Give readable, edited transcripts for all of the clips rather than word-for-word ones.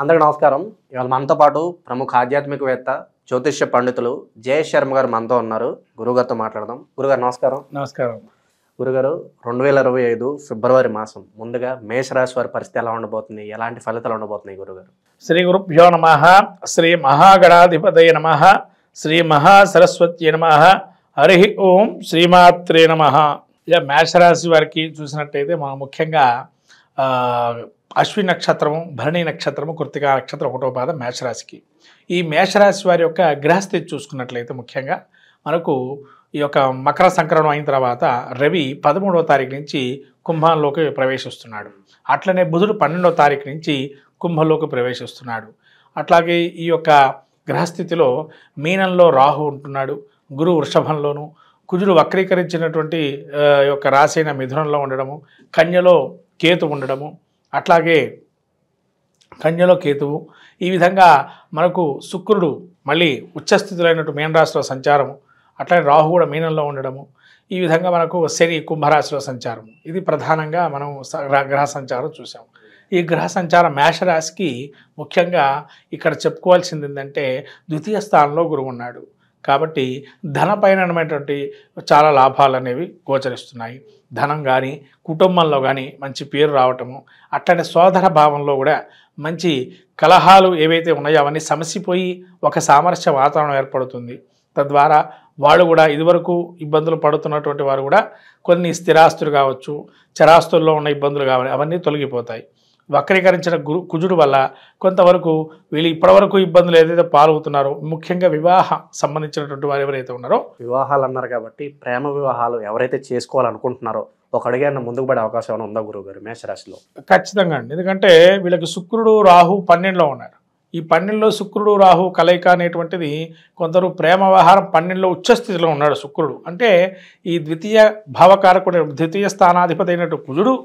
అందరికీ నమస్కారం. ఇవాళ మనతో పాటు ప్రముఖ ఆధ్యాత్మికవేత్త జ్యోతిష్య పండితులు జయేష్ శర్మ గారు మనతో ఉన్నారు. గురుగారితో మాట్లాడదాం. గురుగారు నమస్కారం. నమస్కారం. గురుగారు, 2025 ఫిబ్రవరి మాసం ముందుగా మేషరాశి వారి పరిస్థితి ఎలా ఉండబోతుంది, ఎలాంటి ఫలితాలు ఉండబోతున్నాయి గురుగారు? శ్రీ గురుభ్యో నమః. శ్రీ మహాగణాధిపతయ నమః. శ్రీ మహాసరస్వత్యై నమః. హరి ఓం శ్రీమాత్రే నమః. ఇక మేషరాశి వారికి చూసినట్టయితే మనం ముఖ్యంగా అశ్విని నక్షత్రము, భరణి నక్షత్రము, కృత్తికా నక్షత్రం ఒకటో పాదం మేషరాశికి. ఈ మేషరాశి వారి యొక్క గ్రహస్థితి చూసుకున్నట్లయితే ముఖ్యంగా మనకు ఈ యొక్క మకర సంక్రమణం అయిన తర్వాత రవి 13వ తారీఖు నుంచి కుంభంలోకి ప్రవేశిస్తున్నాడు. అట్లనే బుధుడు 12వ తారీఖు నుంచి కుంభంలోకి ప్రవేశిస్తున్నాడు. అట్లాగే ఈ యొక్క గ్రహస్థితిలో మీనంలో రాహు ఉంటున్నాడు, గురువు వృషభంలోను, కుజుడు వక్రీకరించినటువంటి యొక్క రాశి అయిన మిథునంలో ఉండడము, కన్యలో కేతు ఉండడము, అట్లాగే కన్యలో కేతువు. ఈ విధంగా మనకు శుక్రుడు మళ్ళీ ఉచ్చస్థితిలో అయినట్టు మీనరాశిలో సంచారము, అట్లాగే రాహు కూడా మీనంలో ఉండడము. ఈ విధంగా మనకు శని కుంభరాశిలో సంచారం. ఇది ప్రధానంగా మనం గ్రహ సంచారం చూసాం. ఈ గ్రహ సంచారం మేషరాశికి ముఖ్యంగా ఇక్కడ చెప్పుకోవాల్సింది ఏంటంటే ద్వితీయ స్థానంలో గురువు ఉన్నాడు కాబట్టి ధనపైనటువంటి చాలా లాభాలు అనేవి గోచరిస్తున్నాయి. ధనం కానీ కుటుంబంలో కానీ మంచి పేరు రావటము, అట్లనే సోదర భావంలో కూడా మంచి కలహాలు ఏవైతే ఉన్నాయో అవన్నీ సమసిపోయి ఒక సామరస్య వాతావరణం ఏర్పడుతుంది. తద్వారా వాళ్ళు కూడా ఇదివరకు ఇబ్బందులు పడుతున్నటువంటి వారు కూడా కొన్ని స్థిరాస్తులు కావచ్చు, చరాస్తుల్లో ఉన్న ఇబ్బందులు కావాలి, అవన్నీ తొలగిపోతాయి. వక్రీకరించిన కుజుడు వల్ల కొంతవరకు వీళ్ళు ఇప్పటివరకు ఇబ్బందులు ఏదైతే పాల్గొతున్నారో, ముఖ్యంగా వివాహ సంబంధించినటువంటి వారు ఎవరైతే ఉన్నారో, వివాహాలు అన్నారు కాబట్టి ప్రేమ వివాహాలు ఎవరైతే చేసుకోవాలనుకుంటున్నారో ఒక అడుగైనా ముందుకు పడే అవకాశం ఏమైనా ఉందా గురువుగారు మేషరాశిలో? ఖచ్చితంగా అండి. ఎందుకంటే వీళ్ళకి శుక్రుడు రాహు 12లో ఉన్నారు. ఈ 12లో శుక్రుడు రాహు కలయిక అనేటువంటిది కొందరు ప్రేమ వ్యవహారం 12లో ఉచ్చస్థితిలో ఉన్నాడు శుక్రుడు. అంటే ఈ ద్వితీయ భావకారకుడు, ద్వితీయ స్థానాధిపతి అయినట్టు కుజుడు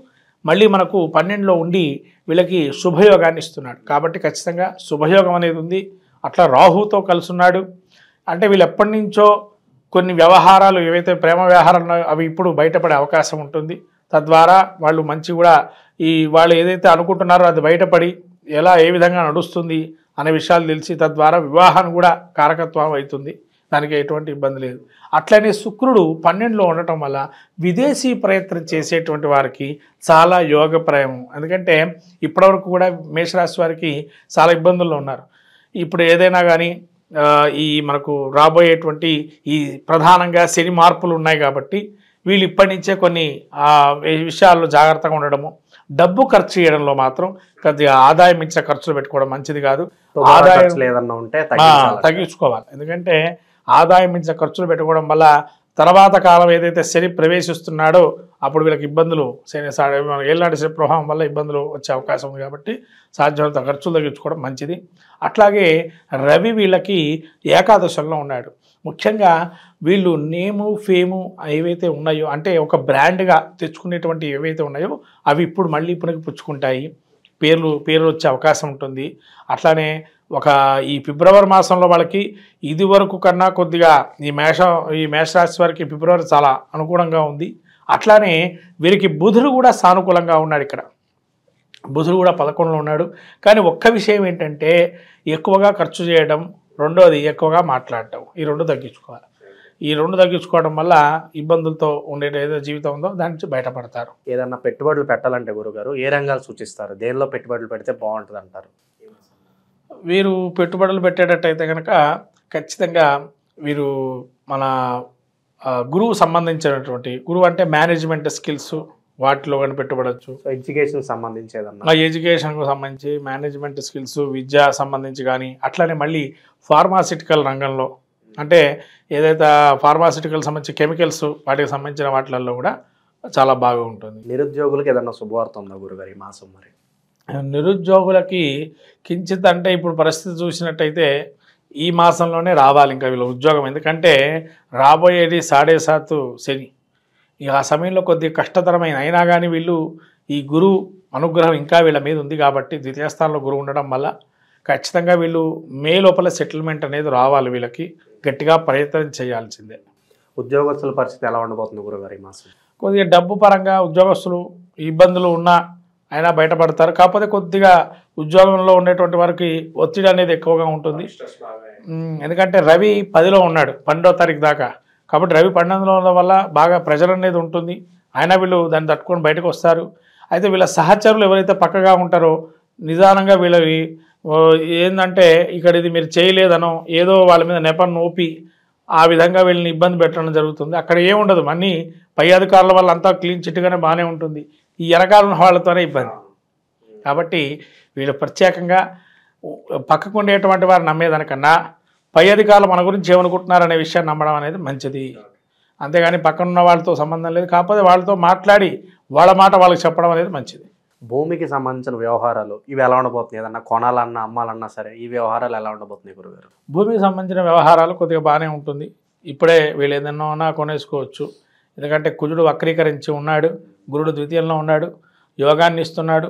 మళ్ళీ మనకు 12లో ఉండి వీళ్ళకి శుభయోగాన్ని ఇస్తున్నాడు. కాబట్టి ఖచ్చితంగా శుభయోగం అనేది ఉంది. అట్లా రాహుతో కలుసున్నాడు అంటే వీళ్ళు ఎప్పటి నుంచో కొన్ని వ్యవహారాలు ఏవైతే ప్రేమ వ్యవహారాలు ఉన్నాయో అవి ఇప్పుడు బయటపడే అవకాశం ఉంటుంది. తద్వారా వాళ్ళు మంచి కూడా వాళ్ళు ఏదైతే అనుకుంటున్నారో అది బయటపడి ఏ విధంగా నడుస్తుంది అనే విషయాలు తెలిసి తద్వారా వివాహాన్ని కూడా కారకత్వం అవుతుంది. దానికి ఎటువంటి ఇబ్బంది లేదు. అట్లనే శుక్రుడు 12లో ఉండటం వల్ల విదేశీ ప్రయత్నం చేసేటువంటి వారికి చాలా యోగప్రయం. ఎందుకంటే ఇప్పటివరకు కూడా మేషరాశి వారికి చాలా ఇబ్బందుల్లో ఉన్నారు. ఇప్పుడు ఏదైనా కానీ ఈ మనకు రాబోయేటువంటి ఈ ప్రధానంగా శని మార్పులు ఉన్నాయి కాబట్టి వీళ్ళు ఇప్పటి నుంచే కొన్ని విషయాల్లో జాగ్రత్తగా ఉండడము, డబ్బు ఖర్చు చేయడంలో మాత్రం కొద్దిగా ఆదాయం ఇచ్చిన ఖర్చులు పెట్టుకోవడం మంచిది కాదు. ఆదాయం లేదన్నా ఉంటే తగ్గించుకోవాలి. ఎందుకంటే ఆదాయం మించిన ఖర్చులు పెట్టుకోవడం వల్ల తర్వాత కాలం ఏదైతే శని ప్రవేశిస్తున్నాడో అప్పుడు వీళ్ళకి ఇబ్బందులు, ఏళ్ళనాటి శని ప్రభావం వల్ల ఇబ్బందులు వచ్చే అవకాశం ఉంది. కాబట్టి సాధ్యమైనంత ఖర్చులు తగ్గించుకోవడం మంచిది. అట్లాగే రవి వీళ్ళకి ఏకాదశంలో ఉన్నాడు. ముఖ్యంగా వీళ్ళు నేము ఫేము ఏవైతే ఉన్నాయో అంటే ఒక బ్రాండ్గా తెచ్చుకునేటువంటి ఏవైతే ఉన్నాయో అవి ఇప్పుడు మళ్ళీ ఇప్పటికి పుచ్చుకుంటాయి. పేర్లు వచ్చే అవకాశం ఉంటుంది. అట్లానే ఈ ఫిబ్రవరి మాసంలో వాళ్ళకి ఇది వరకు కన్నా కొద్దిగా ఈ మేషరాశి వారికి ఫిబ్రవరి చాలా అనుకూలంగా ఉంది. అట్లానే వీరికి బుధుడు కూడా సానుకూలంగా ఉన్నాడు. ఇక్కడ బుధుడు కూడా 11లో ఉన్నాడు. కానీ ఒక్క విషయం ఏంటంటే ఎక్కువగా ఖర్చు చేయడం, రెండోది ఎక్కువగా మాట్లాడటం, ఈ రెండు తగ్గించుకోవాలి. ఈ రెండు తగ్గించుకోవడం వల్ల ఇబ్బందులతో ఉండే ఏదో జీవితం ఉందో దాని నుంచి బయటపడతారు. ఏదన్నా పెట్టుబడులు పెట్టాలంటే గురుగారు ఏ రంగాలు సూచిస్తారు? దేనిలో పెట్టుబడులు పెడితే బాగుంటుంది అంటారు? వీరు పెట్టుబడులు పెట్టేటట్టయితే కనుక ఖచ్చితంగా వీరు మన గురువు సంబంధించినటువంటి, గురువు అంటే మేనేజ్మెంట్ స్కిల్స్ వాటిలో కానీ పెట్టుబడవచ్చు. ఎడ్యుకేషన్ సంబంధించి ఏదన్నా ఎడ్యుకేషన్కు సంబంధించి మేనేజ్మెంట్ స్కిల్స్, విద్య సంబంధించి కానీ, అట్లనే మళ్ళీ ఫార్మాసిటికల్ రంగంలో అంటే ఏదైతే ఫార్మాసిటికల్ సంబంధించి కెమికల్స్ వాటికి సంబంధించిన వాటిలలో కూడా చాలా బాగా ఉంటుంది. నిరుద్యోగులకు ఏదన్నా శుభవార్త ఉందా గురుగారు ఈ మాసం? మరి నిరుద్యోగులకి కించిత్ అంటే ఇప్పుడు పరిస్థితి చూసినట్టయితే ఈ మాసంలోనే రావాలి ఇంకా వీళ్ళ ఉద్యోగం. ఎందుకంటే రాబోయేది 7.5 శని. ఇక ఆ సమయంలో కొద్దిగా కష్టతరమైన అయినా కానీ వీళ్ళు ఈ గురువు అనుగ్రహం ఇంకా వీళ్ళ మీద ఉంది కాబట్టి ద్వితీయ స్థానంలో గురువు ఉండడం వల్ల ఖచ్చితంగా వీళ్ళు మే లోపల సెటిల్మెంట్ అనేది రావాలి. వీళ్ళకి గట్టిగా ప్రయత్నం చేయాల్సిందే. ఉద్యోగస్తుల పరిస్థితి ఎలా ఉండబోతుంది గురుగారు ఈ మాసం? కొద్దిగా డబ్బు పరంగా ఉద్యోగస్తులు ఇబ్బందులు ఉన్నా అయినా బయటపడతారు. కాకపోతే కొద్దిగా ఉద్యోగంలో ఉండేటువంటి వారికి ఒత్తిడి అనేది ఎక్కువగా ఉంటుంది. ఎందుకంటే రవి 10లో ఉన్నాడు 12వ తారీఖు దాకా. కాబట్టి రవి 12లో ఉండడం వల్ల బాగా ప్రెజర్ అనేది ఉంటుంది. అయినా వీళ్ళు దాన్ని తట్టుకొని బయటకు వస్తారు. అయితే వీళ్ళ సహచరులు ఎవరైతే పక్కగా ఉంటారో నిదానంగా వీళ్ళవి ఏంటంటే ఇక్కడ ఇది మీరు చేయలేదనో ఏదో వాళ్ళ మీద నెపం నోపి ఆ విధంగా వీళ్ళని ఇబ్బంది పెట్టడం జరుగుతుంది. అక్కడ ఏముండదు, అన్నీ పై అధికారుల వల్ల అంతా క్లీన్ చిట్టుగానే బాగానే ఉంటుంది. ఈ వెనకాల ఉన్న వాళ్ళతోనే ఇబ్బంది. కాబట్టి వీళ్ళు ప్రత్యేకంగా పక్కకు ఉండేటువంటి వారు నమ్మేదానికన్నా పై అధికారులు మన గురించి ఏమనుకుంటున్నారనే విషయాన్ని నమ్మడం అనేది మంచిది. అంతేగాని పక్కనున్న వాళ్ళతో సంబంధం లేదు. కాకపోతే వాళ్ళతో మాట్లాడి వాళ్ళ మాట వాళ్ళకి చెప్పడం అనేది మంచిది. భూమికి సంబంధించిన వ్యవహారాలు ఇవి ఎలా ఉండబోతున్నాయి? ఏదన్నా కొనాలన్నా అమ్మాలన్నా సరే ఈ వ్యవహారాలు ఎలా ఉండబోతున్నాయి గురుగారు? భూమికి సంబంధించిన వ్యవహారాలు కొద్దిగా బాగానే ఉంటుంది. ఇప్పుడే వీళ్ళు ఏదన్నా కొనేసుకోవచ్చు. ఎందుకంటే కుజుడు వక్రీకరించి ఉన్నాడు, గురుడు ద్వితీయంలో ఉన్నాడు, యోగాన్ని ఇస్తున్నాడు,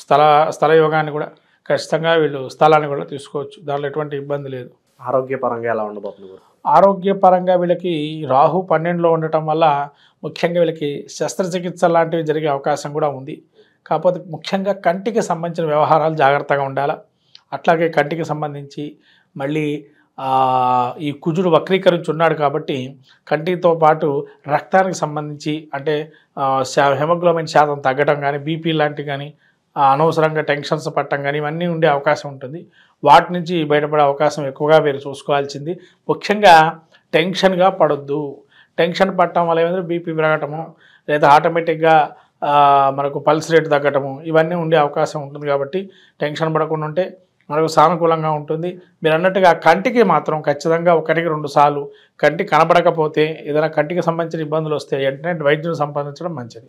స్థల యోగాన్ని కూడా. ఖచ్చితంగా వీళ్ళు స్థలాన్ని కూడా తీసుకోవచ్చు, దానిలో ఎటువంటి ఇబ్బంది లేదు. ఆరోగ్యపరంగా ఎలా ఉండబోతుంది? ఆరోగ్యపరంగా వీళ్ళకి రాహు 12లో ఉండటం వల్ల ముఖ్యంగా వీళ్ళకి శస్త్రచికిత్స లాంటివి జరిగే అవకాశం కూడా ఉంది. కాకపోతే ముఖ్యంగా కంటికి సంబంధించిన వ్యవహారాలు జాగ్రత్తగా ఉండాలి. అట్లాగే కంటికి సంబంధించి మళ్ళీ ఈ కుజుడు వక్రీకరించి ఉన్నాడు కాబట్టి కంటితో పాటు రక్తానికి సంబంధించి అంటే హెమోగ్లోబిన్ శాతం తగ్గడం కానీ, బీపీ లాంటివి కానీ, అనవసరంగా టెన్షన్స్ పట్టడం కానీ ఇవన్నీ ఉండే అవకాశం ఉంటుంది. వాటి నుంచి బయటపడే అవకాశం ఎక్కువగా మీరు చూసుకోవాల్సింది. ముఖ్యంగా టెన్షన్గా పడొద్దు. టెన్షన్ పట్టడం వల్ల ఏమైనా బీపీ పెరగటము లేదా ఆటోమేటిక్గా మనకు పల్స్ రేట్ తగ్గటము ఇవన్నీ ఉండే అవకాశం ఉంటుంది. కాబట్టి టెన్షన్ పడకుండా ఉంటే మనకు సానుకూలంగా ఉంటుంది. మీరు అన్నట్టుగా కంటికి మాత్రం ఖచ్చితంగా 1-2 సార్లు కంటి కనబడకపోతే ఏదైనా కంటికి సంబంధించిన ఇబ్బందులు వస్తే వెంటనే వైద్యుని సంపాదించడం మంచిది.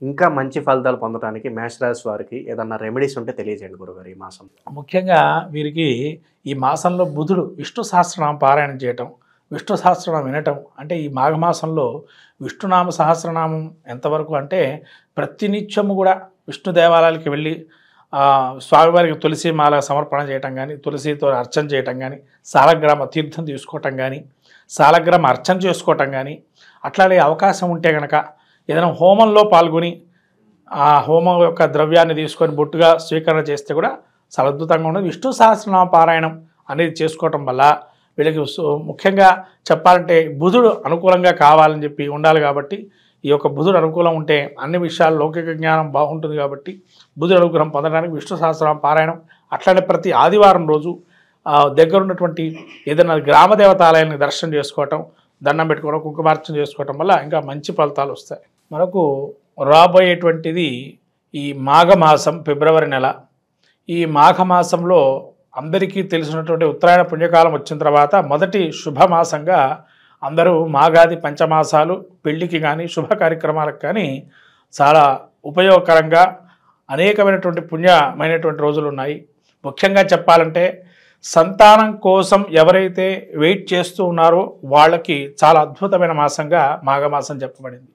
ఇంకా మంచి ఫలితాలు పొందడానికి మేషరాశి వారికి ఏదన్నా రెమెడీస్ ఉంటే తెలియజేయండి గురుగారు ఈ మాసం. ముఖ్యంగా వీరికి ఈ మాసంలో బుధుడు విష్ణు సహస్రనామం పారాయణం చేయటం, విష్ణు సహస్రనామం వినటం. అంటే ఈ మాఘమాసంలో విష్ణునామ సహస్రనామం ఎంతవరకు అంటే ప్రతినిత్యము కూడా విష్ణు దేవాలయాలకి వెళ్ళి స్వామివారికి తులసి మాల సమర్పణ చేయటం కానీ, తులసితో అర్చన చేయటం కానీ, సాలగ్రామ తీర్థం తీసుకోవటం కానీ, సాలగ్రామ అర్చన చేసుకోవటం కానీ, అట్లాగే అవకాశం ఉంటే కనుక ఏదైనా హోమంలో పాల్గొని ఆ హోమం యొక్క ద్రవ్యాన్ని తీసుకొని బొట్టుగా స్వీకరణ చేస్తే కూడా చాలా అద్భుతంగా ఉండదు. విష్ణు సహస్రనామ పారాయణం అనేది చేసుకోవటం వల్ల వీళ్ళకి ముఖ్యంగా చెప్పాలంటే బుధుడు అనుకూలంగా కావాలని చెప్పి ఉండాలి. కాబట్టి ఈ యొక్క బుధుడు అనుకూలం ఉంటే అన్ని విషయాలు లౌకిక జ్ఞానం బాగుంటుంది. కాబట్టి బుధుడు అనుగ్రహం పొందడానికి విష్ణు సహస్రనామ పారాయణం, అట్లానే ప్రతి ఆదివారం రోజు దగ్గర ఉన్నటువంటి ఏదైనా గ్రామ దేవతాలయాన్ని దర్శనం చేసుకోవటం, దండం పెట్టుకోవడం, కుంకుమార్చన చేసుకోవటం వల్ల ఇంకా మంచి ఫలితాలు వస్తాయి. మనకు రాబోయేటువంటిది ఈ మాఘమాసం, ఫిబ్రవరి నెల. ఈ మాఘమాసంలో అందరికీ తెలిసినటువంటి ఉత్తరాయణ పుణ్యకాలం వచ్చిన తర్వాత మొదటి శుభమాసంగా అందరూ మాఘాది పంచమాసాలు పెళ్లికి కానీ శుభ కార్యక్రమాలకు కానీ చాలా ఉపయోగకరంగా అనేకమైనటువంటి పుణ్యమైనటువంటి రోజులు ఉన్నాయి. ముఖ్యంగా చెప్పాలంటే సంతానం కోసం ఎవరైతే వెయిట్ చేస్తూ ఉన్నారో వాళ్ళకి చాలా అద్భుతమైన మాసంగా మాఘమాసం చెప్పబడింది.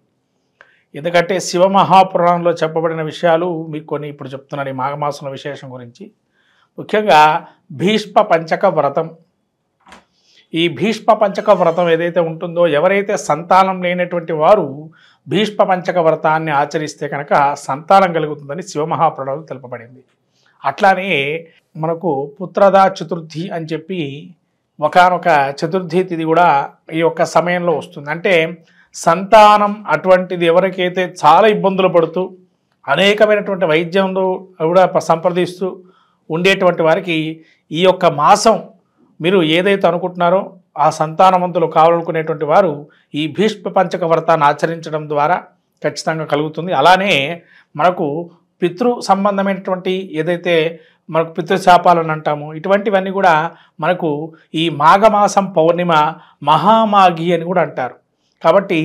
ఎందుకంటే శివమహాపురాణంలో చెప్పబడిన విషయాలు మీకు కొన్ని ఇప్పుడు చెప్తున్నాను ఈ మాఘమాసంలో విశేషం గురించి. ముఖ్యంగా భీష్మ పంచక వ్రతం. ఈ భీష్మ పంచక వ్రతం ఏదైతే ఉంటుందో ఎవరైతే సంతానం లేనటువంటి వారు భీష్మ పంచక వ్రతాన్ని ఆచరిస్తే కనుక సంతానం కలుగుతుందని శివమహాపురాణంలో తెలుపబడింది. అట్లానే మనకు పుత్రదా చతుర్థి అని చెప్పి ఒకనొక చతుర్థి తిథి కూడా ఈ యొక్క సమయంలో వస్తుంది. అంటే సంతానం అటువంటిది ఎవరికైతే చాలా ఇబ్బందులు పడుతూ అనేకమైనటువంటి వైద్యంలో కూడా సంప్రదిస్తూ ఉండేటువంటి వారికి ఈ యొక్క మాసం మీరు ఏదైతే అనుకుంటున్నారో ఆ సంతానవంతులు కావాలనుకునేటువంటి వారు ఈ భీష్మ పంచక వ్రతాన్ని ఆచరించడం ద్వారా ఖచ్చితంగా కలుగుతుంది. అలానే మనకు పితృ సంబంధమైనటువంటి ఏదైతే మనకు పితృశాపాలను అంటాము ఇటువంటివన్నీ కూడా మనకు ఈ మాఘమాసం పౌర్ణిమ మహామాఘి అని కూడా అంటారు. కాబట్టి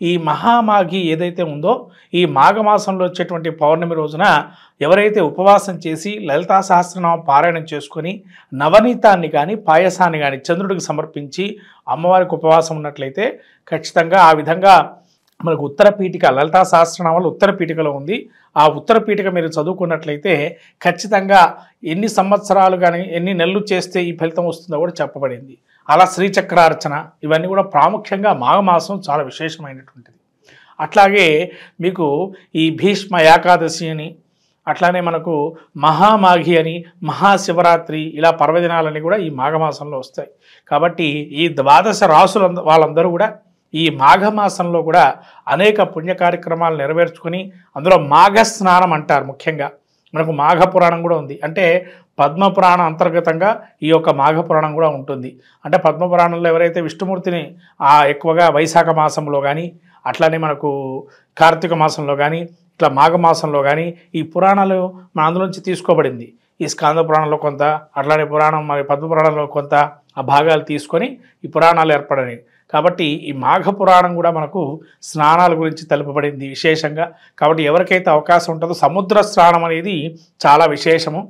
ఈ మహామాఘి ఏదైతే ఉందో ఈ మాఘమాసంలో వచ్చేటువంటి పౌర్ణమి రోజున ఎవరైతే ఉపవాసం చేసి లలితా సహస్రనామం పారాయణం చేసుకొని నవనీతాన్ని కానీ పాయసాన్ని కానీ చంద్రుడికి సమర్పించి అమ్మవారికి ఉపవాసం ఉన్నట్లయితే ఖచ్చితంగా ఆ విధంగా మనకు ఉత్తర పీఠిక లలితా సహస్రనామాలు ఉత్తర పీఠికలో ఉంది. ఆ ఉత్తర పీఠిక మీరు చదువుకున్నట్లయితే ఖచ్చితంగా ఎన్ని సంవత్సరాలు కానీ ఎన్ని నెలలు చేస్తే ఈ ఫలితం వస్తుందో కూడా చెప్పబడింది. అలా శ్రీచక్రార్చన ఇవన్నీ కూడా ప్రాముఖ్యంగా మాఘమాసం చాలా విశేషమైనటువంటిది. అట్లాగే మీకు ఈ భీష్మ ఏకాదశి అని అట్లానే మనకు మహామాఘి అని, మహాశివరాత్రి ఇలా పర్వదినాలని కూడా ఈ మాఘమాసంలో వస్తాయి. కాబట్టి ఈ 12 రాసుల వాళ్ళందరూ కూడా ఈ మాఘమాసంలో కూడా అనేక పుణ్య కార్యక్రమాలు నెరవేర్చుకొని, అందులో మాఘ స్నానం అంటారు. ముఖ్యంగా మనకు మాఘ పురాణం కూడా ఉంది. అంటే పద్మపురాణం అంతర్గతంగా ఈ యొక్క మాఘ పురాణం కూడా ఉంటుంది. అంటే పద్మపురాణంలో ఎవరైతే విష్ణుమూర్తిని ఎక్కువగా వైశాఖ మాసంలో కానీ, అట్లానే మనకు కార్తీక మాసంలో కానీ, ఇట్లా మాఘమాసంలో కానీ ఈ పురాణాలు మన అందులోంచి తీసుకోబడింది. ఈ స్కాంద పురాణంలో కొంత, అట్లానే పురాణం మరి పద్మపురాణంలో కొంత ఆ భాగాలు తీసుకొని ఈ పురాణాలు ఏర్పడినాయి. కాబట్టి ఈ మాఘ పురాణం కూడా మనకు స్నానాల గురించి తెలుపబడింది విశేషంగా. కాబట్టి ఎవరికైతే అవకాశం ఉంటుందో సముద్ర స్నానం అనేది చాలా విశేషము.